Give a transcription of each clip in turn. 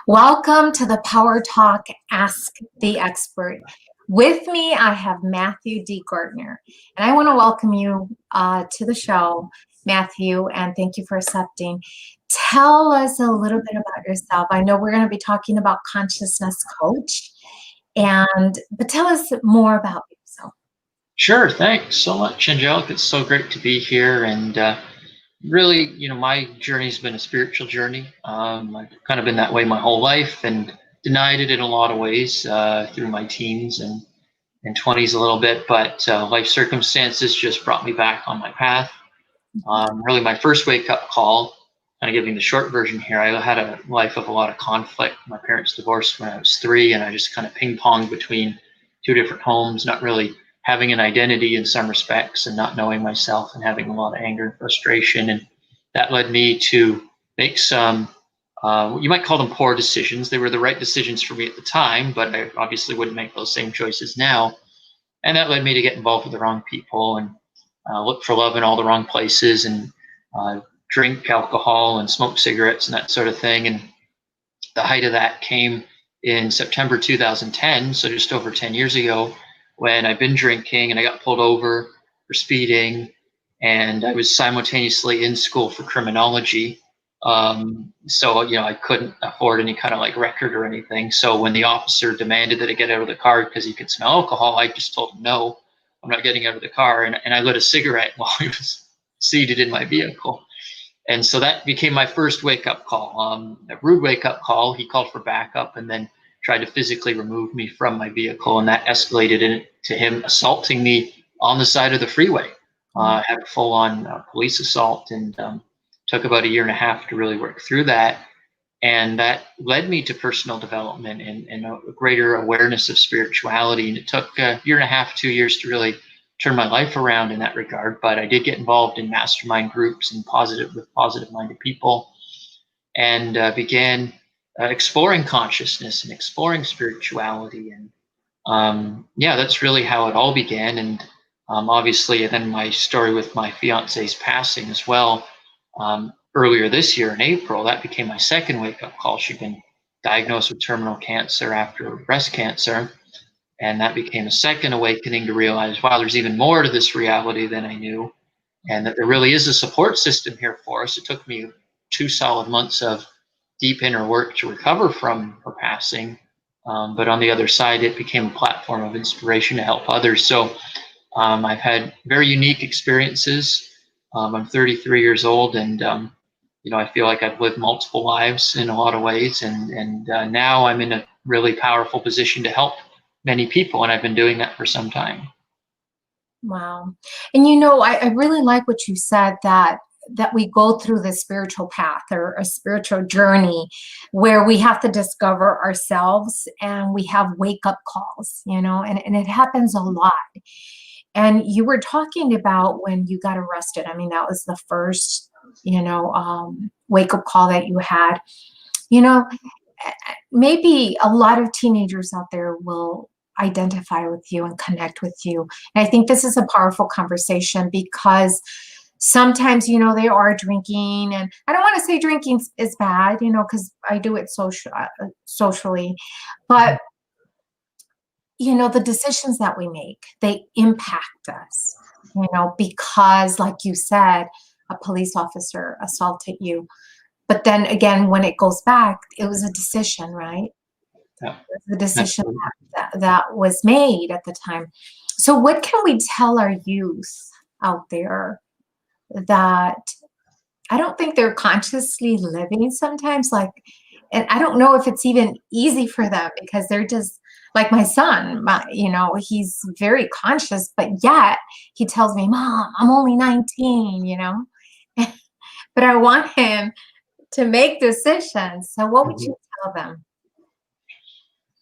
Welcome to the PowerTalk Ask the Expert. With me, I have Matthew D. Gardner, and I want to welcome you to the show, Matthew, and thank you for accepting. Tell us a little bit about yourself. I know we're going to be talking about consciousness coach, but tell us more about yourself. Sure. Thanks so much, Angelica. It's so great to be here. And really, my journey's been a spiritual journey. I've kind of been that way my whole life and denied it in a lot of ways through my teens and 20s a little bit. But life circumstances just brought me back on my path. Really, my first wake-up call, kind of giving the short version here, I had a life of a lot of conflict. My parents divorced when I was 3, and I just kind of ping-ponged between 2 different homes, not really having an identity in some respects and not knowing myself and having a lot of anger and frustration. And that led me to make some, you might call them poor decisions. They were the right decisions for me at the time, but I obviously wouldn't make those same choices now. And that led me to get involved with the wrong people and look for love in all the wrong places and drink alcohol and smoke cigarettes and that sort of thing. And the height of that came in September 2010, so just over 10 years ago, when I'd been drinking and I got pulled over for speeding, and I was simultaneously in school for criminology. So, I couldn't afford any kind of like record or anything. So when the officer demanded that I get out of the car because he could smell alcohol, I just told him, no, I'm not getting out of the car. And I lit a cigarette while he was seated in my vehicle. And so that became my first wake-up call, a rude wake-up call. He called for backup and then tried to physically remove me from my vehicle, and that escalated into him assaulting me on the side of the freeway. Had a full-on police assault, and took about 1.5 years to really work through that. And that led me to personal development and a greater awareness of spirituality. And it took 1.5 years, 2 years to really turn my life around in that regard. But I did get involved in mastermind groups and with positive-minded people, and began exploring consciousness and exploring spirituality. And that's really how it all began. And obviously, then my story with my fiance's passing as well. Earlier this year in April, that became my second wake-up call. She'd been diagnosed with terminal cancer after breast cancer. And that became a second awakening to realize, wow, there's even more to this reality than I knew, and that there really is a support system here for us. It took me 2 solid months of deep inner work to recover from her passing. But on the other side, it became a platform of inspiration to help others. So I've had very unique experiences. I'm 33 years old, and I feel like I've lived multiple lives in a lot of ways. And now I'm in a really powerful position to help many people, and I've been doing that for some time. Wow. And I really like what you said, that we go through this spiritual path or a spiritual journey where we have to discover ourselves, and we have wake-up calls, and it happens a lot. And you were talking about when you got arrested. I mean, that was the first, wake-up call that you had. Maybe a lot of teenagers out there will identify with you and connect with you. And I think this is a powerful conversation because sometimes, they are drinking, and I don't want to say drinking is bad, because I do it socially, but the decisions that we make, they impact us, because like you said, a police officer assaulted you. But then again, when it goes back, it was a decision, right? Yeah. The decision that was made at the time. So what can we tell our youth out there that I don't think they're consciously living sometimes, and I don't know if it's even easy for them, because they're just like my son, he's very conscious, but yet he tells me, Mom, I'm only 19, but I want him to make decisions. So what would you tell them?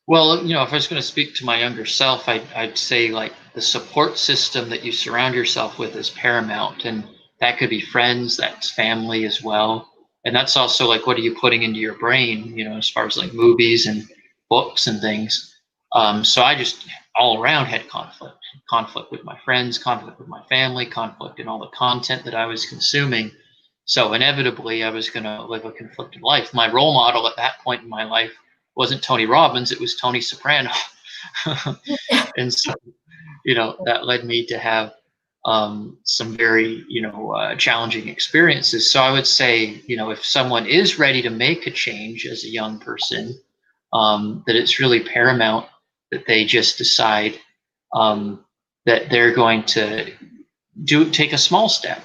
Well, if I was going to speak to my younger self, I'd say like the support system that you surround yourself with is paramount. And that could be friends, that's family as well. And that's also like, what are you putting into your brain, as far as like movies and books and things. So I just all around had conflict with my friends, conflict with my family, conflict in all the content that I was consuming. So inevitably, I was going to live a conflicted life. My role model at that point in my life wasn't Tony Robbins; it was Tony Soprano. And so, that led me to have some very, challenging experiences. So I would say, if someone is ready to make a change as a young person, that it's really paramount that they just decide that they're going to take a small step,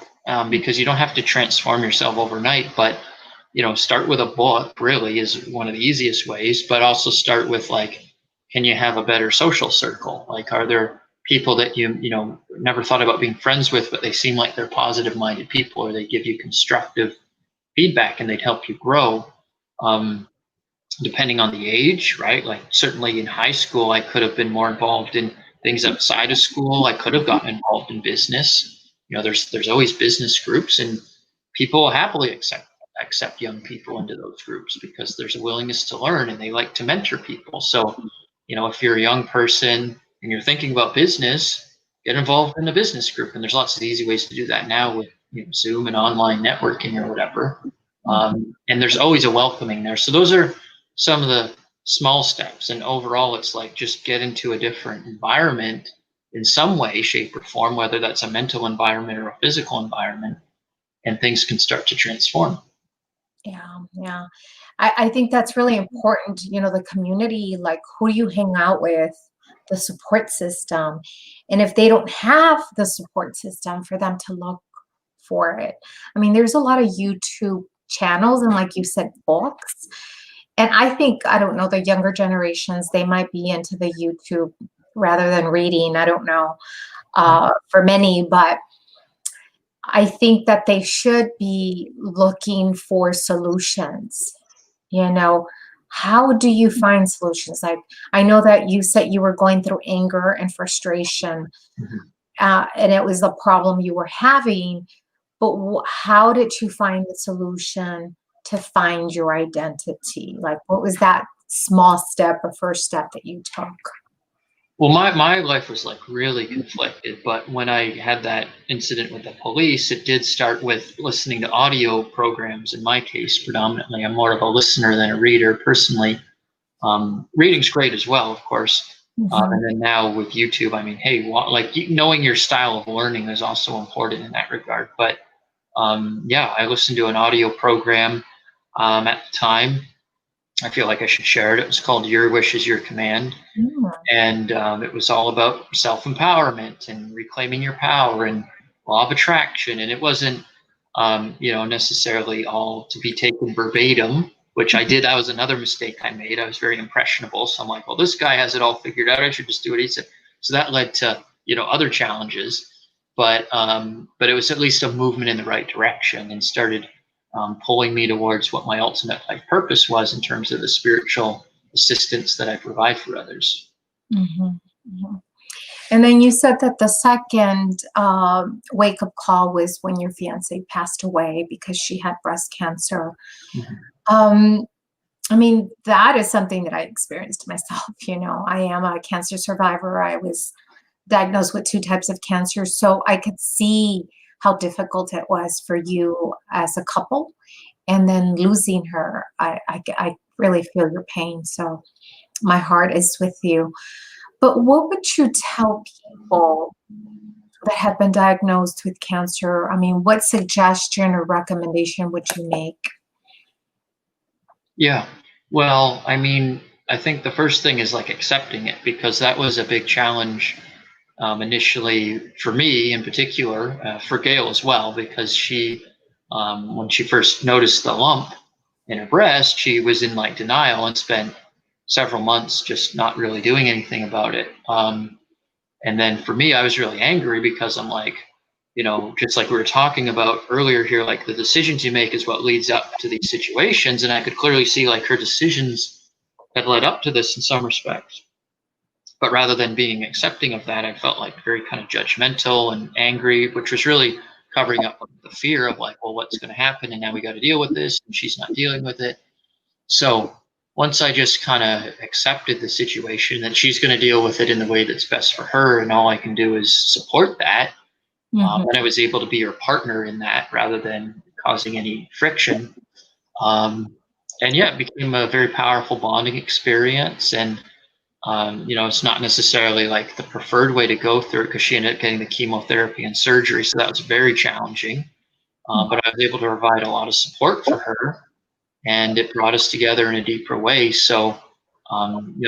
because you don't have to transform yourself overnight, but start with a book really is one of the easiest ways, but also start with, like, can you have a better social circle? Like, are there people that you never thought about being friends with, but they seem like they're positive minded people, or they give you constructive feedback and they'd help you grow? um, Depending on the age, right? Like, certainly in high school, I could have been more involved in things outside of school. I could have gotten involved in business. There's always business groups, and people happily accept young people into those groups because there's a willingness to learn and they like to mentor people. So, if you're a young person and you're thinking about business, get involved in a business group. And there's lots of easy ways to do that now with Zoom and online networking or whatever. And there's always a welcoming there. So those are some of the small steps. And overall, it's like, just get into a different environment in some way, shape, or form, whether that's a mental environment or a physical environment, and things can start to transform. Yeah, yeah. I think that's really important, the community, like who you hang out with, the support system. And if they don't have the support system, for them to look for it. I mean, there's a lot of YouTube channels and, like you said, books. And I think, I don't know, the younger generations, they might be into the YouTube rather than reading. I don't know, for many, but I think that they should be looking for solutions. How do you find solutions? Like, I know that you said you were going through anger and frustration, Mhm. and it was the problem you were having, but how did you find the solution to find your identity? Like, what was that small step or first step that you took? Well, my life was like really conflicted, but when I had that incident with the police, it did start with listening to audio programs. In my case, predominantly, I'm more of a listener than a reader personally. Reading's great as well, of course. Mhm. And then now with YouTube, I mean, hey, knowing your style of learning is also important in that regard. But yeah, I listened to an audio program at the time. I feel like I should share it. It was called "Your Wish Is Your Command." Mm. And it was all about self-empowerment and reclaiming your power and law of attraction. And it wasn't necessarily all to be taken verbatim, which I did. That was another mistake I made. I was very impressionable, so I'm like, well, this guy has it all figured out, I should just do what he said. So that led to other challenges, but it was at least a movement in the right direction, and started pulling me towards what my ultimate life purpose was in terms of the spiritual assistance that I provide for others. Mhm. Mhm. And then you said that the second wake up call was when your fiance passed away because she had breast cancer. Mhm. Um, I mean, that is something that I experienced myself. I am a cancer survivor. I was diagnosed with two types of cancer. So I could see how difficult it was for you as a couple. And then losing her, I really feel your pain. So my heart is with you. But what would you tell people that have been diagnosed with cancer? I mean, what suggestion or recommendation would you make? Yeah. Well, I mean, I think the first thing is like accepting it, because that was a big challenge initially for me in particular, for Gail as well, because when she first noticed the lump in her breast, she was in like denial and spent several months just not really doing anything about it. And then for me, I was really angry because I'm like, just like we were talking about earlier here, like the decisions you make is what leads up to these situations. And I could clearly see like her decisions had led up to this in some respects. But rather than being accepting of that, I felt like very kind of judgmental and angry, which was really covering up the fear of like, well, what's going to happen? And now we got to deal with this, and she's not dealing with it. So once I just kind of accepted the situation, that she's going to deal with it in the way that's best for her, and all I can do is support that, Mhm. and I was able to be her partner in that rather than causing any friction. And yeah, it became a very powerful bonding experience. And it's not necessarily like the preferred way to go through it, because she ended up getting the chemotherapy and surgery, so that was very challenging. But I was able to provide a lot of support for her, and it brought us together in a deeper way. So,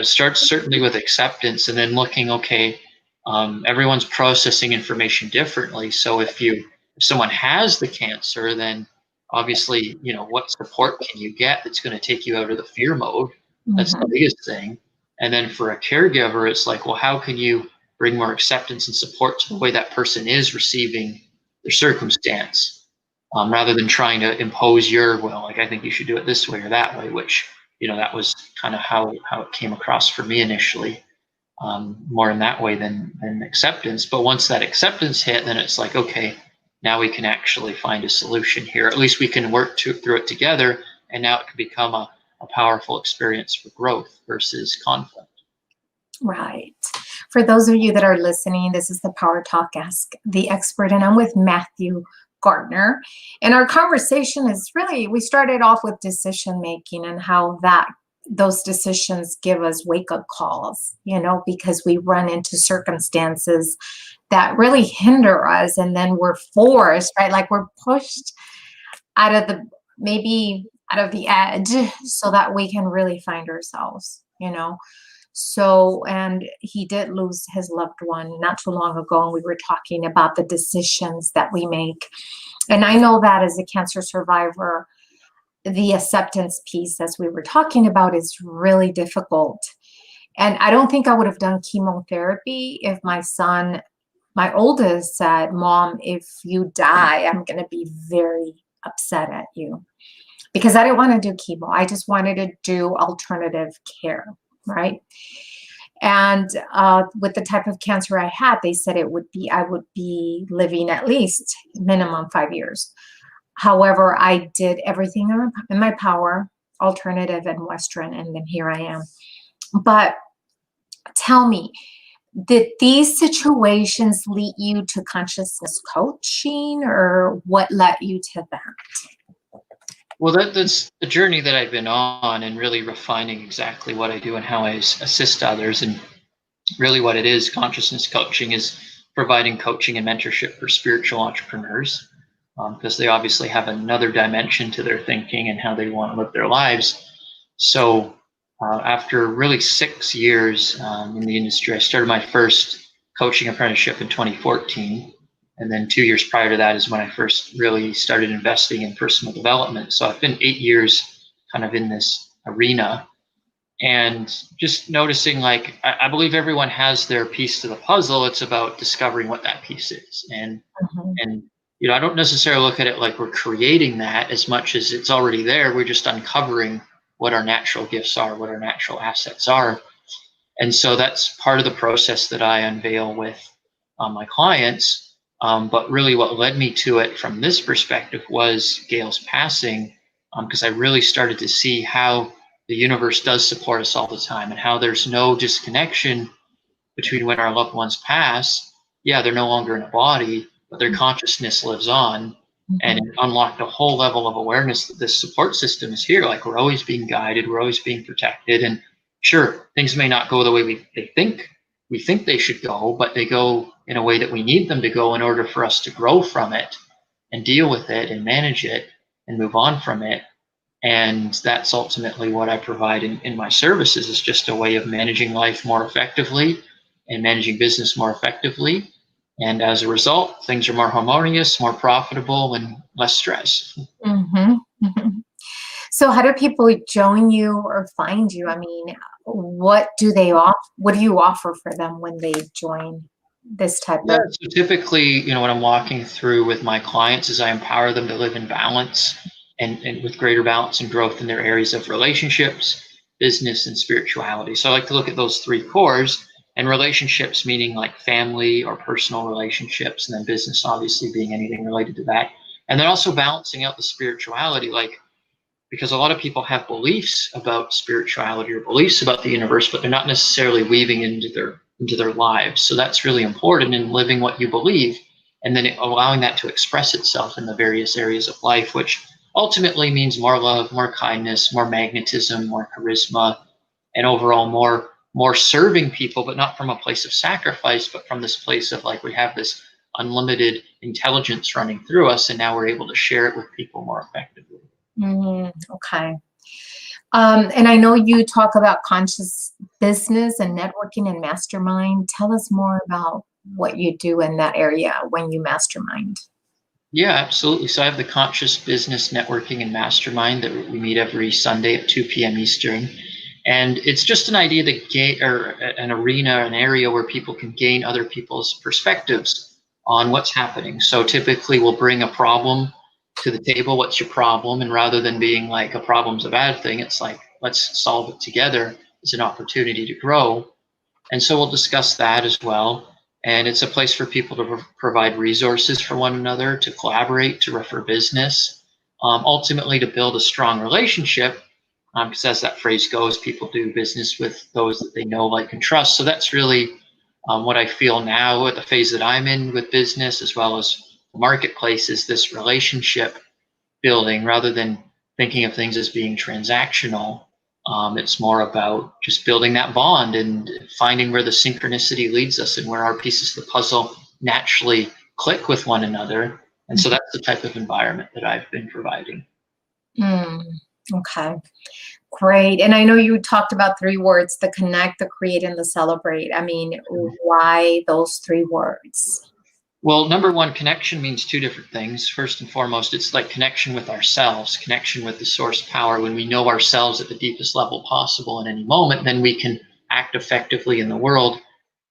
start certainly with acceptance, and then looking, okay, everyone's processing information differently. So if someone has the cancer, then obviously, what support can you get that's going to take you out of the fear mode? That's the biggest thing. And then for a caregiver, it's like, well, how can you bring more acceptance and support to the way that person is receiving their circumstance, rather than trying to impose your, well, like, I think you should do it this way or that way, which, that was kind of how it came across for me initially, more in that way than acceptance. But once that acceptance hit, then it's like, okay, now we can actually find a solution here. At least we can work through it together, and now it can become a powerful experience for growth versus conflict. Right. For those of you that are listening, this is the Power Talk Ask the Expert, and I'm with Matthew Gardner. And our conversation is really, we started off with decision making and how those decisions give us wake-up calls, because we run into circumstances that really hinder us, and then we're forced, right? Like we're pushed out of the edge so that we can really find ourselves, So, and he did lose his loved one not too long ago, and we were talking about the decisions that we make. And I know that as a cancer survivor, the acceptance piece, as we were talking about, is really difficult. And I don't think I would have done chemotherapy if my son, my oldest, said, "Mom, if you die, I'm going to be very upset at you." Because I didn't want to do chemo. I just wanted to do alternative care, right? And with the type of cancer I had, they said I would be living at least minimum 5 years. However, I did everything in my power, alternative and Western, and then here I am. But tell me, did these situations lead you to consciousness coaching, or what led you to that? Well, that's the journey that I've been on, and really refining exactly what I do and how I assist others. And really what it is, consciousness coaching, is providing coaching and mentorship for spiritual entrepreneurs, because they obviously have another dimension to their thinking and how they want to live their lives. So after really 6 years in the industry, I started my first coaching apprenticeship in 2014. And then 2 years prior to that is when I first really started investing in personal development. So I've been 8 years kind of in this arena, and just noticing, like, I believe everyone has their piece to the puzzle. It's about discovering what that piece is. And I don't necessarily look at it like we're creating that as much as it's already there. We're just uncovering what our natural gifts are, what our natural assets are. And so that's part of the process that I unveil with my clients. But really what led me to it from this perspective was Gail's passing, because I really started to see how the universe does support us all the time, and how there's no disconnection between when our loved ones pass. Yeah, they're no longer in a body, but their consciousness lives on. And it unlocked a whole level of awareness that this support system is here. Like, we're always being guided, we're always being protected. And sure, things may not go the way we think they should go, but they go in a way that we need them to go in order for us to grow from it and deal with it and manage it and move on from it. And that's ultimately what I provide in my services, is just a way of managing life more effectively and managing business more effectively. And as a result, things are more harmonious, more profitable, and less stress. So how do people join you or find you? I mean, what do you offer for them when they join this type of? So typically, what I'm walking through with my clients is I empower them to live in balance and with greater balance and growth in their areas of relationships, business, and spirituality. So I like to look at those three cores, and relationships meaning like family or personal relationships, and then business obviously being anything related to that. And then also balancing out the spirituality, because a lot of people have beliefs about spirituality or beliefs about the universe, but they're not necessarily weaving into their lives. So that's really important in living what you believe. and then allowing that to express itself in the various areas of life, which ultimately means more love, more kindness, more magnetism, more charisma, and overall more serving people, but not from a place of sacrifice, but from this place of like we have this unlimited intelligence running through us, and now we're able to share it with people more effectively. Okay. And I know you talk about conscious business and networking and mastermind. Tell us more about what you do in that area when you mastermind. Yeah, absolutely. So I have the Conscious Business Networking and Mastermind that we meet every Sunday at 2 p.m. Eastern. And it's just an idea to gain, or an arena, an area where people can gain other people's perspectives on what's happening. So typically we'll bring a problem to the table. What's your problem? And rather than being like a problem's a bad thing, it's like, let's solve it together. It's an opportunity to grow. And so we'll discuss that as well. And it's a place for people to provide resources for one another, to collaborate, to refer business, ultimately to build a strong relationship. Because as that phrase goes, people do business with those that they know, like, and trust. So that's really what I feel now at the phase that I'm in with business, as well as the marketplace, is this relationship building rather than thinking of things as being transactional. It's more about just building that bond and finding where the synchronicity leads us and where our pieces of the puzzle naturally click with one another. And so that's the type of environment that I've been providing. Okay, great. And I know you talked about 3 words: the connect, the create, and the celebrate. I mean, why those 3 words? Well, number one, connection means 2 different things. First and foremost, it's like connection with ourselves, connection with the source power. When we know ourselves at the deepest level possible in any moment, then we can act effectively in the world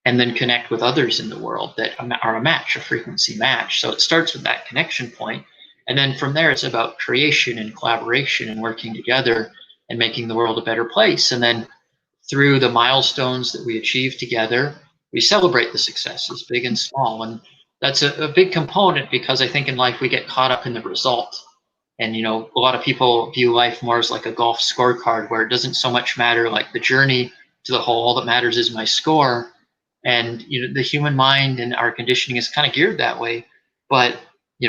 and then connect with others in the world that are a match, a frequency match. So it starts with that connection point. And then from there, it's about creation and collaboration and working together and making the world a better place. And then through the milestones that we achieve together, we celebrate the successes, big and small. And that's a big component, because I think in life we get caught up in the result. And, a lot of people view life more as like a golf scorecard, where it doesn't so much matter like the journey to the hole. All that matters is my score. And, the human mind and our conditioning is kind of geared that way. But,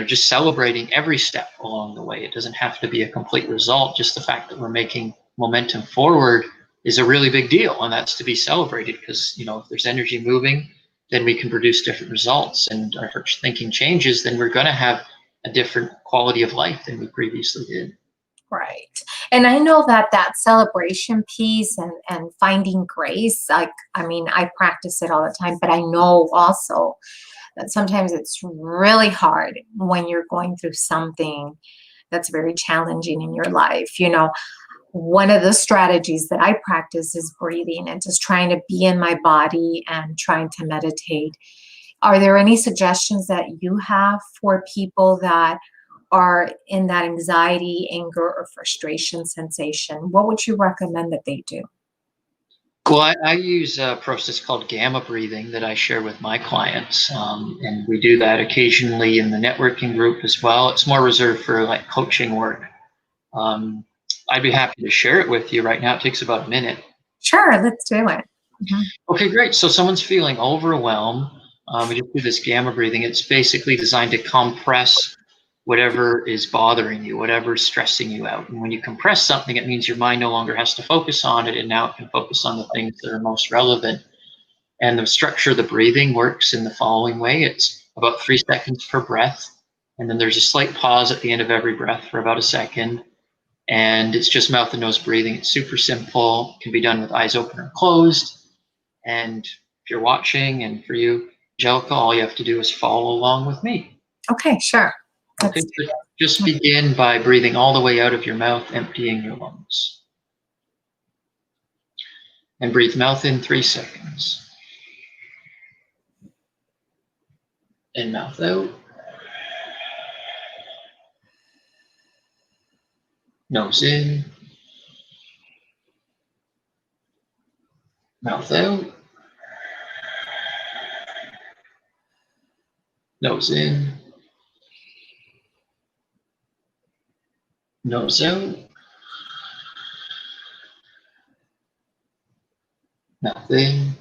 just celebrating every step along the way. It doesn't have to be a complete result. Just the fact that we're making momentum forward is a really big deal. And that's to be celebrated, because, if there's energy moving, then we can produce different results. And if our thinking changes, then we're going to have a different quality of life than we previously did. Right. And I know that celebration piece and finding grace, like, I mean, I practice it all the time, but I know also that sometimes it's really hard when you're going through something that's very challenging in your life. One of the strategies that I practice is breathing and just trying to be in my body and trying to meditate. Are there any suggestions that you have for people that are in that anxiety, anger, or frustration sensation? What would you recommend that they do? Well, I use a process called gamma breathing that I share with my clients. And we do that occasionally in the networking group as well. It's more reserved for like coaching work. I'd be happy to share it with you right now. It takes about a minute. Sure, let's do it. Mhm. Okay, great. So someone's feeling overwhelmed. We just do this gamma breathing. It's basically designed to compress whatever is bothering you, whatever's stressing you out. And when you compress something, it means your mind no longer has to focus on it, and now it can focus on the things that are most relevant. And the structure of the breathing works in the following way. It's about 3 seconds per breath. And then there's a slight pause at the end of every breath for about a second. And it's just mouth and nose breathing. It's super simple. It can be done with eyes open or closed. And if you're watching, and for you, Angelica, all you have to do is follow along with me. Okay, sure. Okay, so just begin by breathing all the way out of your mouth, emptying your lungs. And breathe mouth in 3 seconds. And mouth out. Nose in. Mouth out. Nose in. Nose out. Mouth in.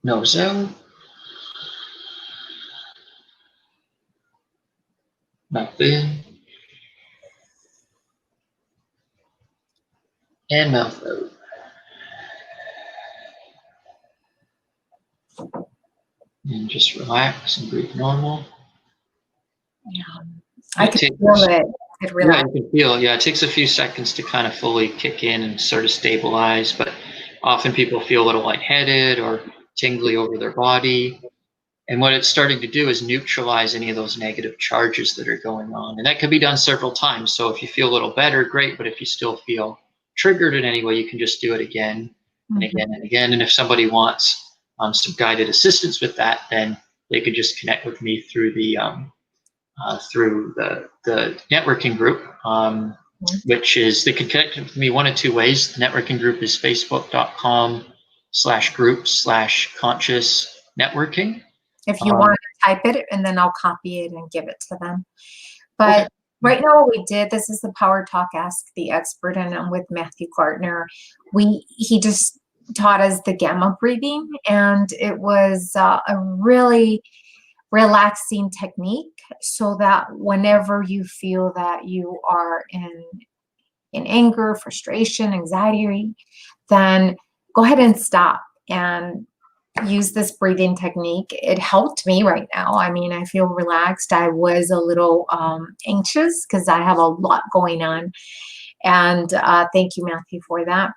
Nose out. Mouth in and mouth out. And just relax and breathe normal. Yeah. I can feel it. It Yeah, relax. you can feel it. Yeah, it takes a few seconds to kind of fully kick in and sort of stabilize, but often people feel a little lightheaded or tingly over their body. And what it's starting to do is neutralize any of those negative charges that are going on. And that can be done several times. So if you feel a little better, great. But if you still feel triggered in any way, you can just do it again and again and again. And if somebody wants some guided assistance with that, then they could just connect with me through the networking group, which is, they can connect with me one of two ways. The networking group is facebook.com/group/conscious networking. If you want to type it, and then I'll copy it and give it to them. But right now what we did, this is the PowerTalk Ask the Expert, and I'm with Matthew Gardner. He just taught us the gamma breathing, and it was a really relaxing technique, so that whenever you feel that you are in anger, frustration, anxiety, then go ahead and stop and use this breathing technique. It helped me right now. I mean, I feel relaxed. I was a little anxious because I have a lot going on. And thank you, Matthew, for that.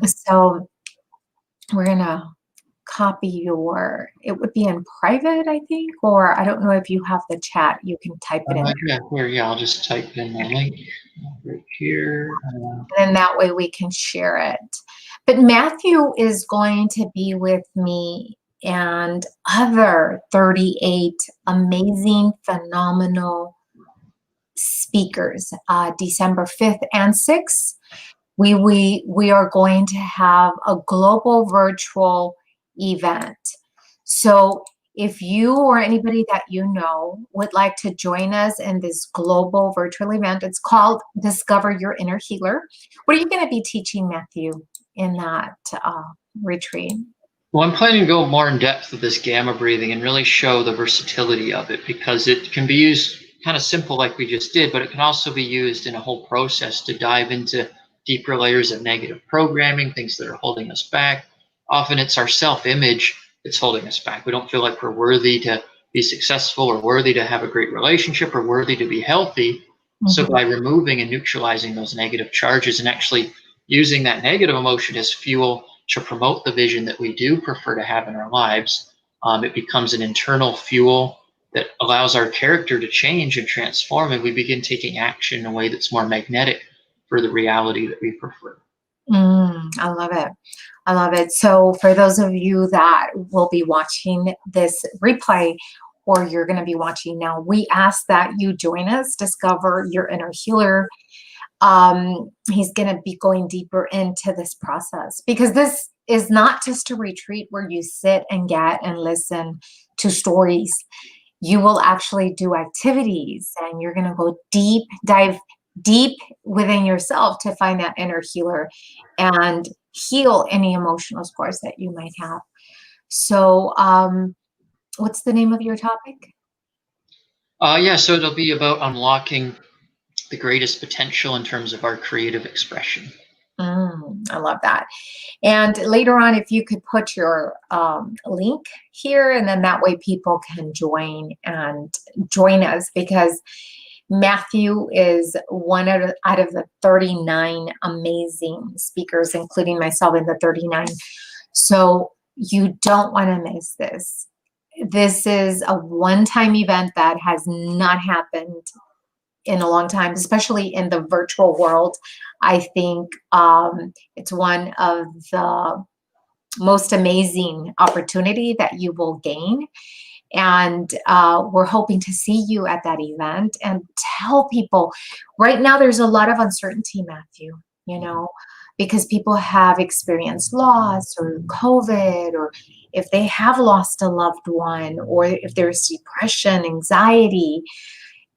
So we're going to copy your, it would be in private, I think, or I don't know if you have the chat. You can type it in. Yeah, I'll just type in the link right here. And that way we can share it. But Matthew is going to be with me and other 38 amazing, phenomenal speakers, December 5th and 6th. We are going to have a global virtual event. So if you or anybody that you know would like to join us in this global virtual event, it's called Discover Your Inner Healer. What are you going to be teaching, Matthew, in that retreat? Well, I'm planning to go more in depth with this gamma breathing and really show the versatility of it, because it can be used kind of simple like we just did, but it can also be used in a whole process to dive into deeper layers of negative programming, things that are holding us back. Often it's our self-image that's holding us back. We don't feel like we're worthy to be successful, or worthy to have a great relationship, or worthy to be healthy. So by removing and neutralizing those negative charges and actually using that negative emotion as fuel to promote the vision that we do prefer to have in our lives, it becomes an internal fuel that allows our character to change and transform, and we begin taking action in a way that's more magnetic for the reality that we prefer. I love it. I love it. So for those of you that will be watching this replay, or you're going to be watching now, we ask that you join us, Discover Your Inner Healer. He's going to be going deeper into this process, because this is not just a retreat where you sit and get and listen to stories. You will actually do activities, and you're going to go deep, dive deep within yourself to find that inner healer and heal any emotional scars that you might have. So what's the name of your topic? Yeah, so it'll be about unlocking the greatest potential in terms of our creative expression. I love that. And later on, if you could put your link here, and then that way people can join us, because Matthew is one out of the 39 amazing speakers, including myself in the 39. So you don't want to miss this. This is a one-time event that has not happened in a long time, especially in the virtual world. I think it's one of the most amazing opportunity that you will gain. And we're hoping to see you at that event, and tell people. Right now, there's a lot of uncertainty, Matthew, because people have experienced loss or COVID, or if they have lost a loved one, or if there's depression, anxiety,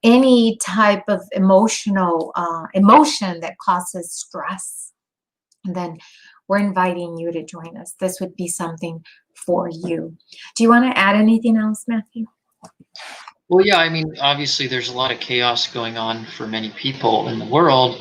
any type of emotion that causes stress. And then we're inviting you to join us. This would be something for you. Do you want to add anything else, Matthew? Well, yeah, I mean, obviously, there's a lot of chaos going on for many people in the world.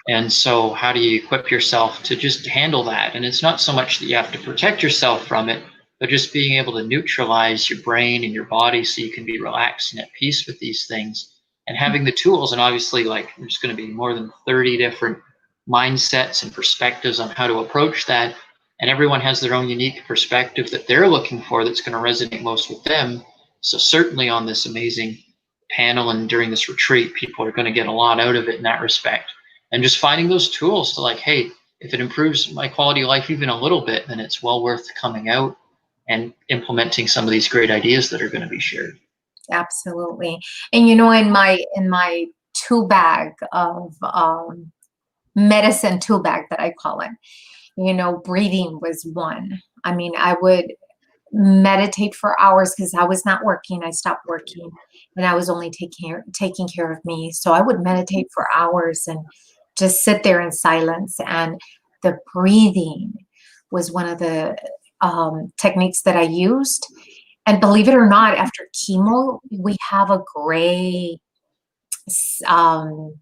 And so, how do you equip yourself to just handle that? And it's not so much that you have to protect yourself from it, but just being able to neutralize your brain and your body so you can be relaxed and at peace with these things. And having the tools, and obviously, like, there's going to be more than 30 different mindsets and perspectives on how to approach that. And everyone has their own unique perspective that they're looking for that's going to resonate most with them. So certainly on this amazing panel and during this retreat, people are going to get a lot out of it in that respect. And just finding those tools to like, hey, if it improves my quality of life even a little bit, then it's well worth coming out and implementing some of these great ideas that are going to be shared. Absolutely. And you know, in my tool bag of medicine tool bag that I call it, you know, breathing was one. I mean, I would meditate for hours because I was not working. I stopped working and I was only taking care of me. So I would meditate for hours and just sit there in silence. And the breathing was one of the techniques that I used. And believe it or not, after chemo, we have a gray um,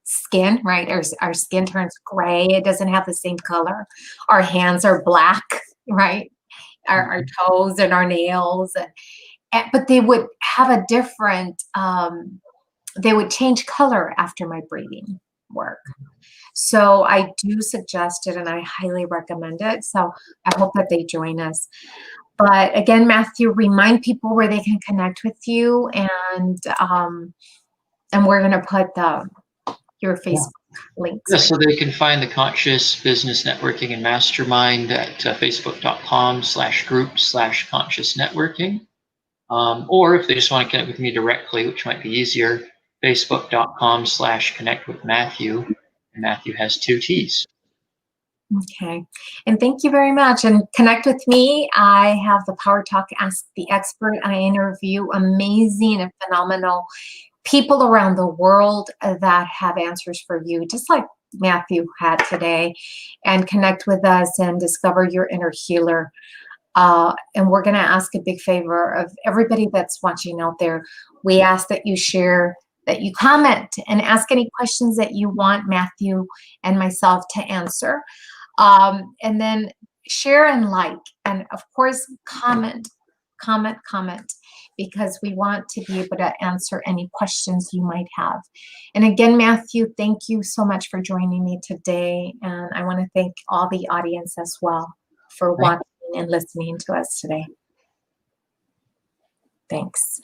skin, right? Our skin turns gray. It doesn't have the same color. Our hands are black, right? Our toes and our nails. But they would have a different, they would change color after my breathing work. So I do suggest it and I highly recommend it. So I hope that they join us. But again, Matthew, remind people where they can connect with you, and we're going to put your Facebook links. Yeah, so they can find the Conscious Business Networking and Mastermind at facebook.com/group/conscious networking. Or if they just want to connect with me directly, which might be easier, facebook.com/connect with Matthew. And Matthew has 2 T's. Okay. And thank you very much. And connect with me. I have the PowerTalk Ask the Expert. I interview amazing and phenomenal people around the world that have answers for you, just like Matthew had today. And connect with us and discover your inner healer. And we're going to ask a big favor of everybody that's watching out there. We ask that you share, that you comment, and ask any questions that you want Matthew and myself to answer. And then share and like, and of course, comment, because we want to be able to answer any questions you might have. And again, Matthew, thank you so much for joining me today. And I want to thank all the audience as well for watching and listening to us today. Thanks.